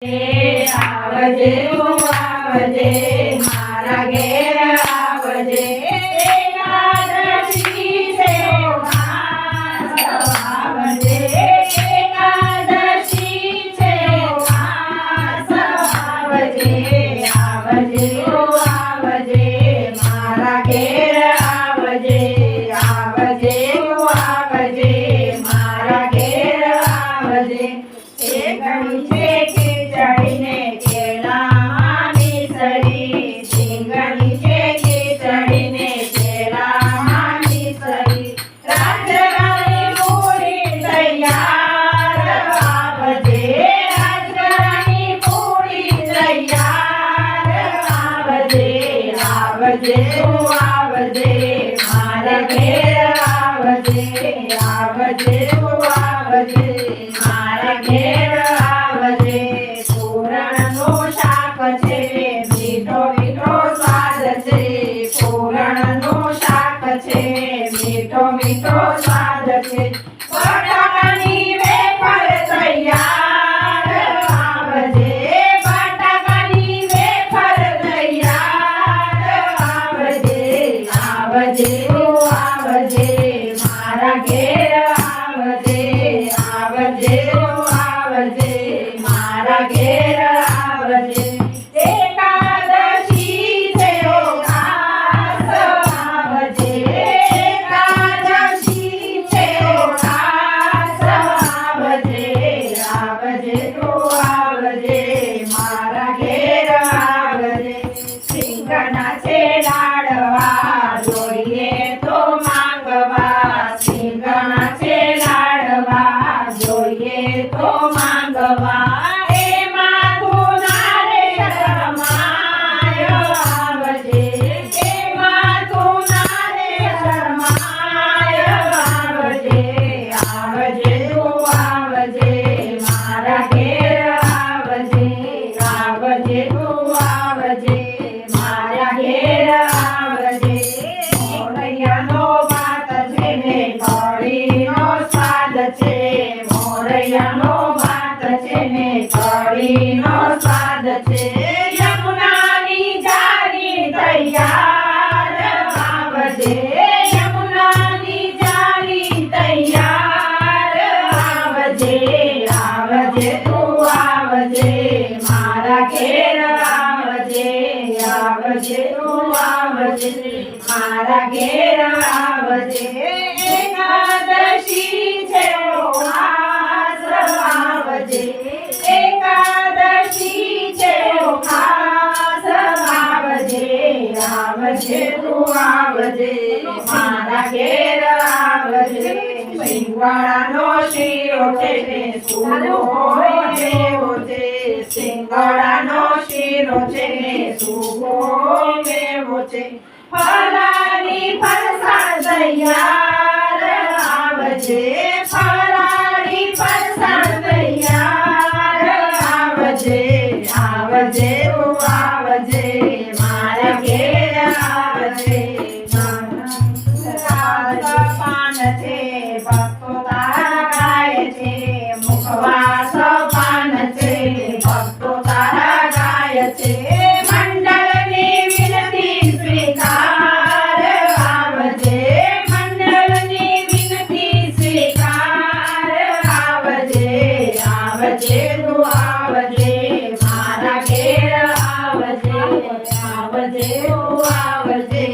આવજે આવજે મારા ઘેર આવજે એકાદશી છે ખાસ આવજે એકાદશી છે ખાસ આવજે આવજે આવજે મારા ઘેર આવજે આવજે આવજે મારા ઘેર આવજે એ ઘણી છે ચડીને કેળાની સરી સિંગણી છે ચડીને કેળાની સરી રાજગરાની પૂરી તૈયાર આવજે રાજગરાની પૂરી તૈયાર આવજે આવજે આવજે મારા ઘેર આવજે આવજે આવજે મારા ઘેર આવજે પૂરણનું શાક છે મીઠો મીઠો સ્વાદ છે પૂરણનું શાક છે મીઠો મીઠો સ્વાદ છે બટાકાની વેફર તૈયાર આવજે બટાકાની વેફર તૈયાર આવજે આવજે આવજે મારા ઘેર આવજે આવજે આવજે મારા ઘેર આવજે એકાદશી છે ખાસ આવજે એકાદશી છે ખાસ આવજે આવજે આવજે મારા ઘેર આવજે સિંગણા છે લાડવા જોઈએ તો માંગવા સિંગણા છે લાડવા જોઈએ તો માંગવા એમાં તું નારે શરમાય આવજે એમાં તું નારે શરમાય આવજે આવજે તું આવજે મારા ઘેર આવજે આવજે તું આવજે મારા ઘેર આવજે મોરૈયાનો ભાત છે ને કઢીનો સ્વાદ છે મોરૈયાનો ભાત છે ને કઢીનો સ્વાદ છે યમુનાની જારી તૈયાર આવજે યમુનાની જારી તૈયાર આવજે આવજે તું આવજે મારા ઘેર આવજે આવજે તું આવજે મારા ઘેર આવજે એકાદશી છે ખાસ આવજે એકાદશી છે ખાસ આવજે આવજે તું આવજે મારા ઘેર આવજે સિંગડાનો શીરો છે ને સૂરો મેવો છે સિંગડાનો શીરો છે ને સૂરો મેવો છે ફરાળી ફરસાણ તૈયાર આવજે ફરાળી ફરસાણ તૈયાર આવજે આવજે આવજે મારા ઘેર આવજે પાન છે ભક્તો તારા ગાય છે મુખવાસ પાન છે ભક્તો તારા ગાય છે મંડળની વિનતી સ્વીકાર આવજે મંડળની વિનતી સ્વીકાર આવજે આવજે તું આવજે મારા ઘેર આવજે આવજે આવજે